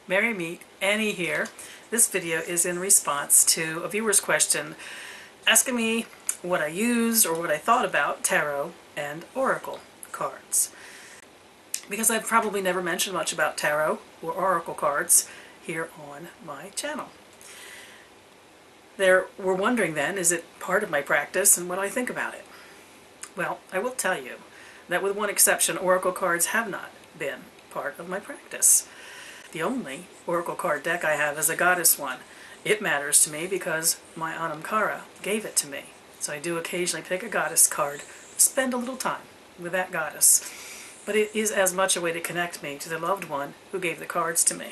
Mary Meet Annie here. This video is in response to a viewer's question asking me what I used or what I thought about tarot and oracle cards. Because I've probably never mentioned much about tarot or oracle cards here on my channel. They were wondering then, is it part of my practice and what do I think about it? Well, I will tell you that with one exception, oracle cards have not been part of my practice. The only oracle card deck I have is a goddess one. It matters to me because my Anamkara gave it to me. So I do occasionally pick a goddess card, spend a little time with that goddess. But it is as much a way to connect me to the loved one who gave the cards to me.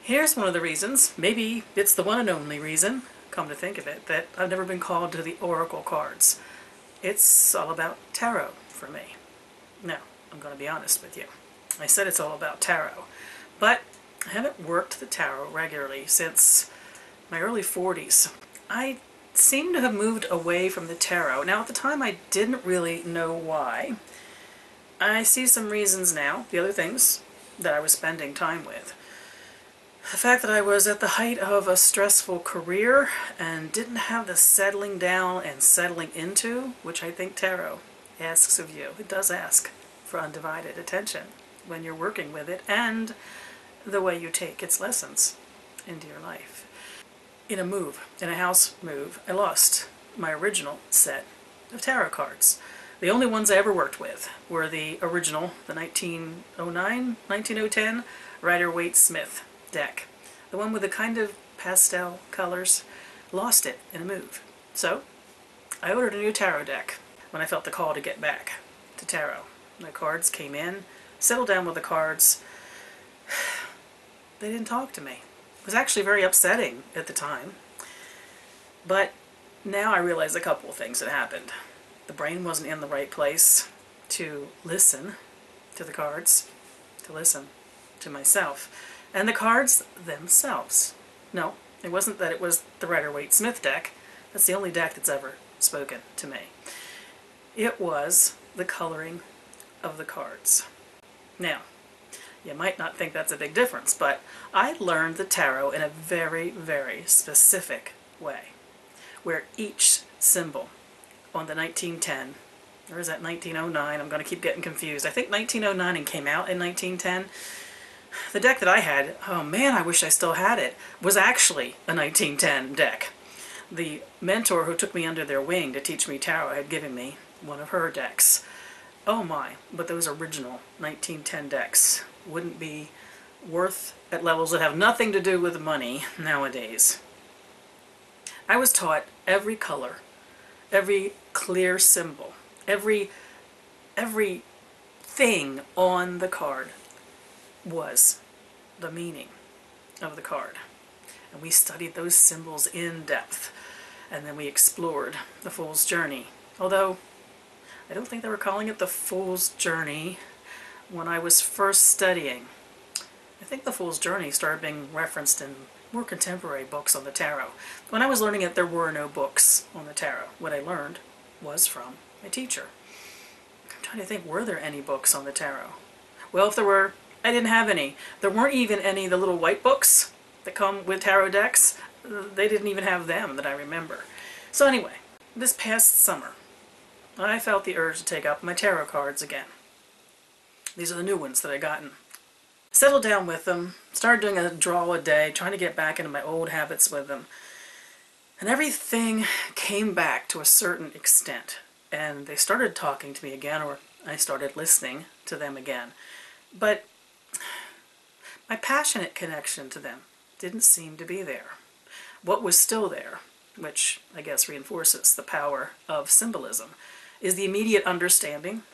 Here's one of the reasons, maybe it's the one and only reason, come to think of it, that I've never been called to the oracle cards. It's all about tarot for me. Now, I'm going to be honest with you. I said it's all about tarot. But I haven't worked the tarot regularly since my early 40s. I seem to have moved away from the tarot. Now at the time I didn't really know why. I see some reasons now, the other things that I was spending time with. The fact that I was at the height of a stressful career and didn't have the settling down and settling into, which I think tarot asks of you. It does ask for undivided attention when you're working with it, and the way you take its lessons into your life. In a house move, I lost my original set of tarot cards. The only ones I ever worked with were the original, the 1910 Rider-Waite-Smith deck. The one with the kind of pastel colors. Lost it in a move. So, I ordered a new tarot deck when I felt the call to get back to tarot. The cards came in, settled down with the cards. They didn't talk to me. It was actually very upsetting at the time. But now I realize a couple of things that happened. The brain wasn't in the right place to listen to the cards, to listen to myself. And the cards themselves. No, it wasn't that it was the Rider-Waite-Smith deck. That's the only deck that's ever spoken to me. It was the coloring of the cards. Now, you might not think that's a big difference, but I learned the tarot in a very, very specific way, where each symbol on the 1910, or is that 1909? I'm going to keep getting confused. I think 1909 and came out in 1910. The deck that I had, oh man, I wish I still had it, was actually a 1910 deck. The mentor who took me under their wing to teach me tarot had given me one of her decks. Oh my, but those original 1910 decks wouldn't be worth at levels that have nothing to do with money nowadays. I was taught every color, every clear symbol, every thing on the card was the meaning of the card. And we studied those symbols in depth, and then we explored the Fool's Journey. Although, I don't think they were calling it the Fool's Journey when I was first studying. I think the Fool's Journey started being referenced in more contemporary books on the tarot. When I was learning it, there were no books on the tarot. What I learned was from my teacher. I'm trying to think, were there any books on the tarot? Well, if there were, I didn't have any. There weren't even any of the little white books that come with tarot decks. They didn't even have them that I remember. So anyway, this past summer, I felt the urge to take up my tarot cards again. These are the new ones that I gotten. Settled down with them, started doing a draw a day, trying to get back into my old habits with them. And everything came back to a certain extent. And they started talking to me again, or I started listening to them again. But my passionate connection to them didn't seem to be there. What was still there, which I guess reinforces the power of symbolism, is the immediate understanding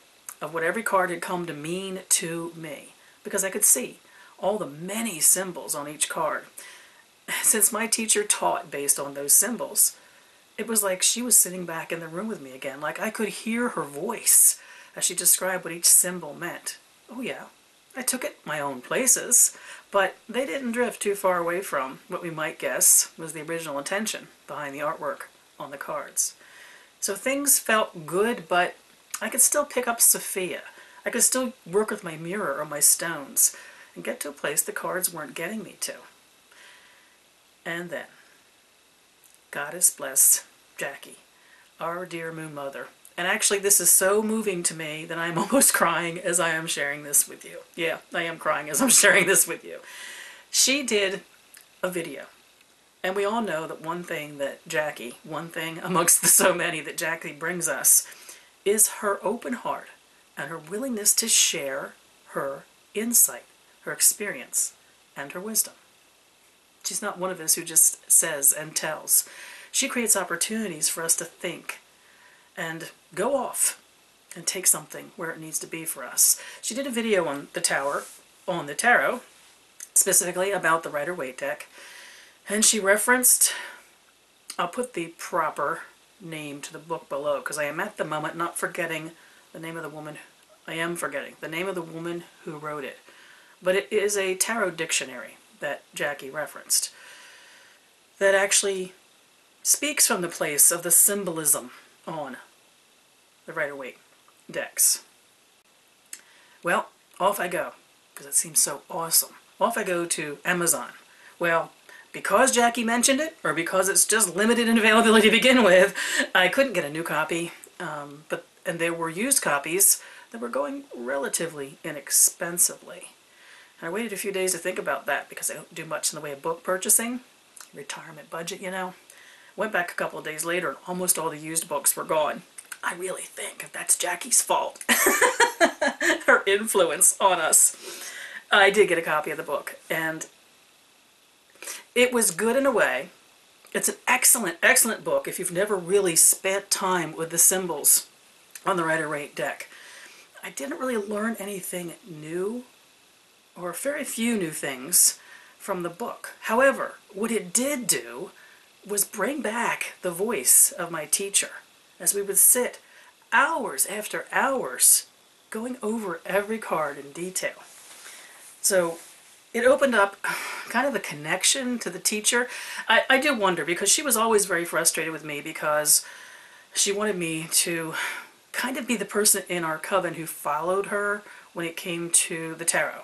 of what every card had come to mean to me, because I could see all the many symbols on each card. Since my teacher taught based on those symbols, it was like she was sitting back in the room with me again, like I could hear her voice as she described what each symbol meant. Oh yeah, I took it my own places, but they didn't drift too far away from what we might guess was the original intention behind the artwork on the cards. So things felt good, but I could still pick up Sophia. I could still work with my mirror or my stones. and get to a place the cards weren't getting me to. And then, Goddess bless Jackie, our dear Moon Mother. And actually, this is so moving to me that I'm almost crying as I am sharing this with you. Yeah, I am crying as I'm sharing this with you. She did a video. And we all know that one thing amongst the so many that Jackie brings us, is her open heart and her willingness to share her insight, her experience, and her wisdom. She's not one of us who just says and tells. She creates opportunities for us to think and go off and take something where it needs to be for us. She did a video on the tarot, specifically about the Rider-Waite deck, and she referenced, I'll put the proper name to the book below, because I am at the moment not forgetting the name of the woman. I am forgetting the name of the woman who wrote it. But it is a tarot dictionary that Jackie referenced that actually speaks from the place of the symbolism on the Rider-Waite decks. Well, off I go, because it seems so awesome. Off I go to Amazon. Well, because Jackie mentioned it, or because it's just limited in availability to begin with, I couldn't get a new copy, and there were used copies that were going relatively inexpensively. And I waited a few days to think about that because I don't do much in the way of book purchasing. Retirement budget, you know. Went back a couple of days later and almost all the used books were gone. I really think that's Jackie's fault. Her influence on us. I did get a copy of the book, and it was good in a way. It's an excellent, excellent book if you've never really spent time with the symbols on the Rider-Waite deck. I didn't really learn anything new, or very few new things, from the book. However, what it did do was bring back the voice of my teacher as we would sit hours after hours going over every card in detail. So it opened up kind of a connection to the teacher. I do wonder, because she was always very frustrated with me because she wanted me to kind of be the person in our coven who followed her when it came to the tarot.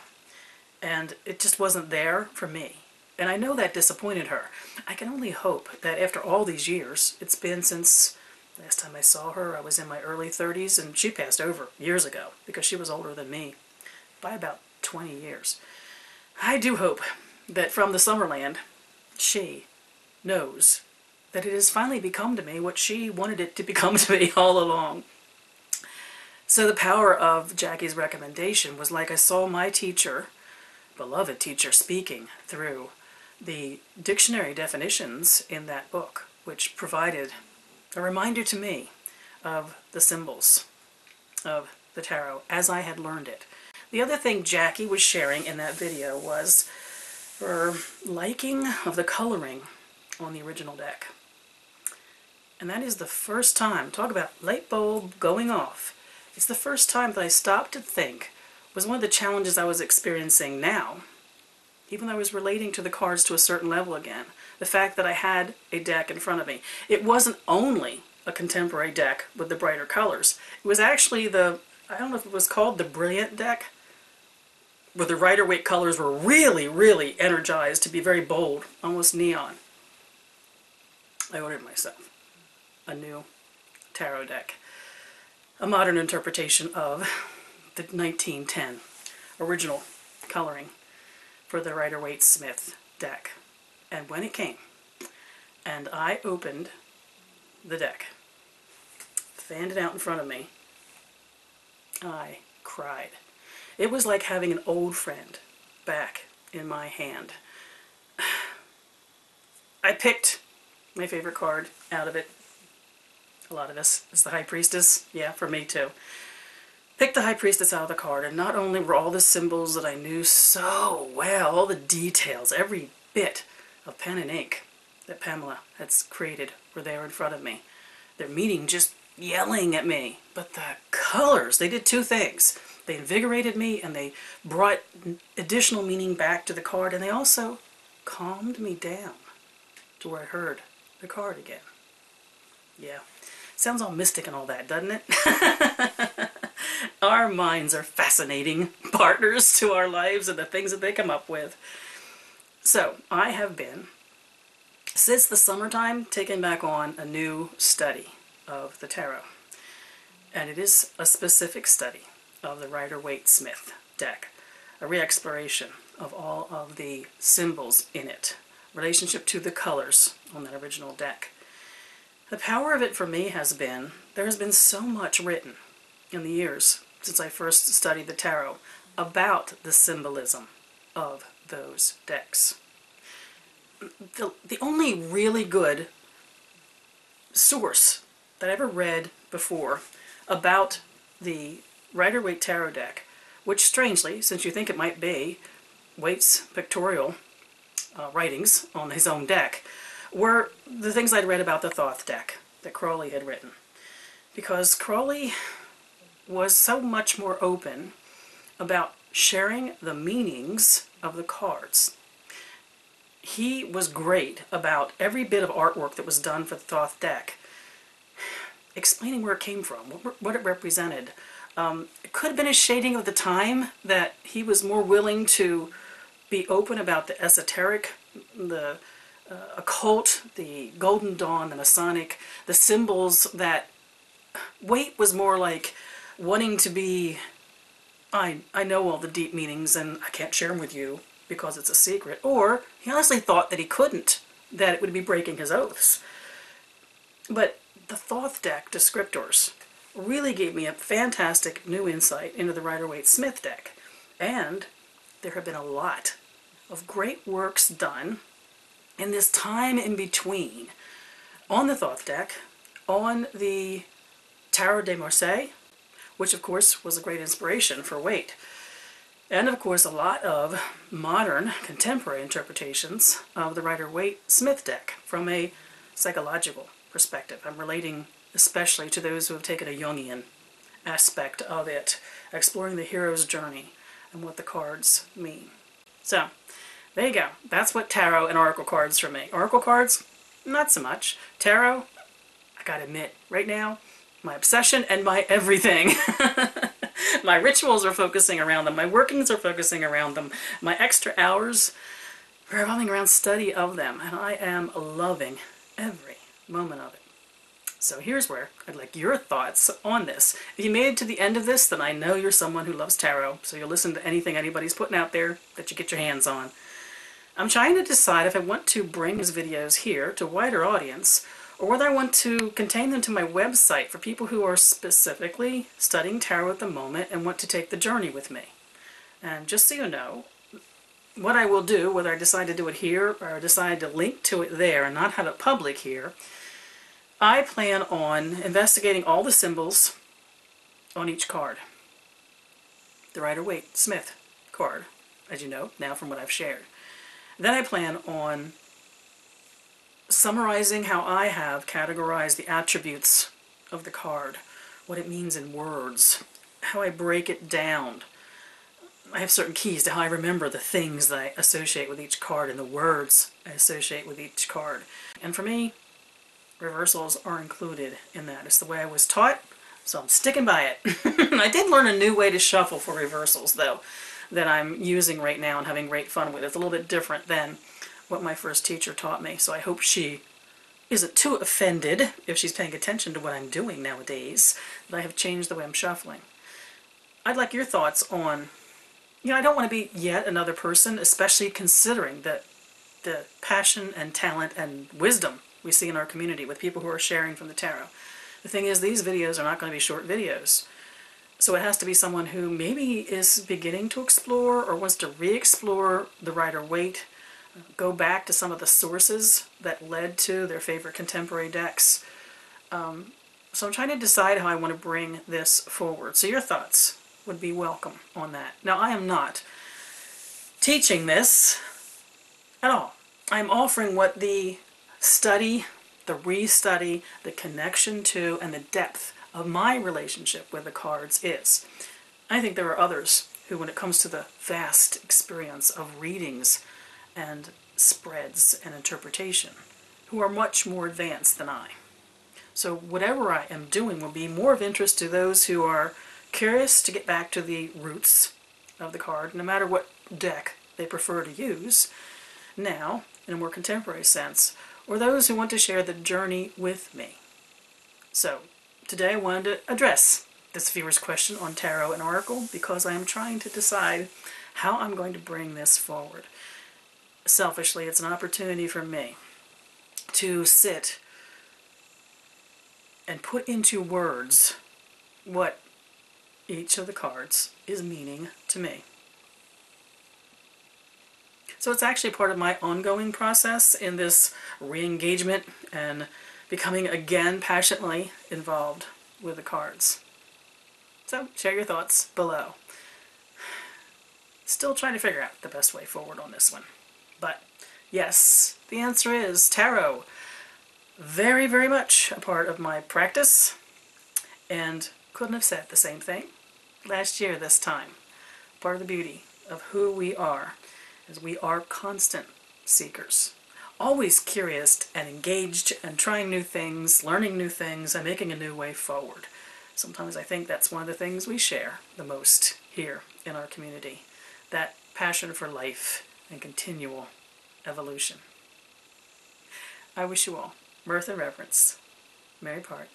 And it just wasn't there for me. And I know that disappointed her. I can only hope that after all these years, it's been since last time I saw her, I was in my early 30s, and she passed over years ago because she was older than me by about 20 years. I do hope that from the Summerland, she knows that it has finally become to me what she wanted it to become to me all along. So the power of Jackie's recommendation was like I saw my teacher, beloved teacher, speaking through the dictionary definitions in that book, which provided a reminder to me of the symbols of the tarot as I had learned it. The other thing Jackie was sharing in that video was her liking of the coloring on the original deck. And that is the first time, talk about light bulb going off, it's the first time that I stopped to think was one of the challenges I was experiencing now, even though I was relating to the cards to a certain level again. The fact that I had a deck in front of me. It wasn't only a contemporary deck with the brighter colors. It was actually the, I don't know if it was called the Brilliant deck, where the Rider-Waite colors were really, really energized to be very bold, almost neon. I ordered myself a new tarot deck. A modern interpretation of the 1910 original coloring for the Rider-Waite Smith deck. And when it came, and I opened the deck, fanned it out in front of me, I cried. It was like having an old friend back in my hand. I picked my favorite card out of it. A lot of this is the High Priestess. Yeah, for me too. Picked the High Priestess out of the card, and not only were all the symbols that I knew so well, all the details, every bit of pen and ink that Pamela had created were there in front of me. Their meaning just yelling at me. But the colors, they did two things. They invigorated me, and they brought additional meaning back to the card, and they also calmed me down to where I heard the card again. Yeah. Sounds all mystic and all that, doesn't it? Our minds are fascinating partners to our lives and the things that they come up with. So I have been, since the summertime, taking back on a new study of the tarot. And it is a specific study of the Rider-Waite-Smith deck, a re-exploration of all of the symbols in it, relationship to the colors on that original deck. The power of it for me has been, there has been so much written in the years since I first studied the tarot about the symbolism of those decks. The only really good source that I ever read before about the Rider-Waite Tarot deck, which strangely, since you think it might be Waite's pictorial writings on his own deck, were the things I'd read about the Thoth deck that Crowley had written. Because Crowley was so much more open about sharing the meanings of the cards. He was great about every bit of artwork that was done for the Thoth deck, explaining where it came from, what it represented. It could have been a shading of the time that he was more willing to be open about the esoteric, the occult, the Golden Dawn, the Masonic, the symbols that Waite was more like wanting to be, I know all the deep meanings and I can't share them with you because it's a secret. Or he honestly thought that he couldn't, that it would be breaking his oaths. But the Thoth deck descriptors really gave me a fantastic new insight into the Rider-Waite-Smith deck. And there have been a lot of great works done in this time in between on the Thoth deck, on the Tarot de Marseille, which of course was a great inspiration for Waite, and of course a lot of modern contemporary interpretations of the Rider-Waite-Smith deck from a psychological perspective. I'm relating especially to those who have taken a Jungian aspect of it, exploring the hero's journey and what the cards mean. So, there you go. That's what tarot and oracle cards for me. Oracle cards, not so much. Tarot, I gotta admit, right now, my obsession and my everything. My rituals are focusing around them. My workings are focusing around them. My extra hours are revolving around study of them. And I am loving every moment of it. So here's where I'd like your thoughts on this. If you made it to the end of this, then I know you're someone who loves tarot, so you'll listen to anything anybody's putting out there that you get your hands on. I'm trying to decide if I want to bring these videos here to a wider audience, or whether I want to contain them to my website for people who are specifically studying tarot at the moment and want to take the journey with me. And just so you know, what I will do, whether I decide to do it here or I decide to link to it there and not have it public here, I plan on investigating all the symbols on each card. The Rider-Waite-Smith card, as you know, now from what I've shared. Then I plan on summarizing how I have categorized the attributes of the card, what it means in words, how I break it down. I have certain keys to how I remember the things that I associate with each card and the words I associate with each card. And for me, reversals are included in that. It's the way I was taught, so I'm sticking by it. I did learn a new way to shuffle for reversals, though, that I'm using right now and having great fun with. It's a little bit different than what my first teacher taught me, so I hope she isn't too offended if she's paying attention to what I'm doing nowadays, that I have changed the way I'm shuffling. I'd like your thoughts on, I don't want to be yet another person, especially considering the passion and talent and wisdom we see in our community with people who are sharing from the tarot. The thing is, these videos are not going to be short videos. So it has to be someone who maybe is beginning to explore or wants to re-explore the Rider-Waite, go back to some of the sources that led to their favorite contemporary decks. So I'm trying to decide how I want to bring this forward. So your thoughts would be welcome on that. Now, I am not teaching this at all. I'm offering what the study, the restudy, the connection to, and the depth of my relationship with the cards is. I think there are others who, when it comes to the vast experience of readings and spreads and interpretation, who are much more advanced than I. So whatever I am doing will be more of interest to those who are curious to get back to the roots of the card, no matter what deck they prefer to use now, in a more contemporary sense, or those who want to share the journey with me. So, today I wanted to address this viewer's question on tarot and oracle because I am trying to decide how I'm going to bring this forward. Selfishly, it's an opportunity for me to sit and put into words what each of the cards is meaning to me. So it's actually part of my ongoing process in this re-engagement and becoming again passionately involved with the cards. So share your thoughts below. Still trying to figure out the best way forward on this one. But yes, the answer is tarot. Very, very much a part of my practice, and couldn't have said the same thing last year this time. Part of the beauty of who we are is we are constant seekers, always curious and engaged and trying new things, learning new things, and making a new way forward. Sometimes I think that's one of the things we share the most here in our community, that passion for life and continual evolution. I wish you all mirth and reverence. Merry part.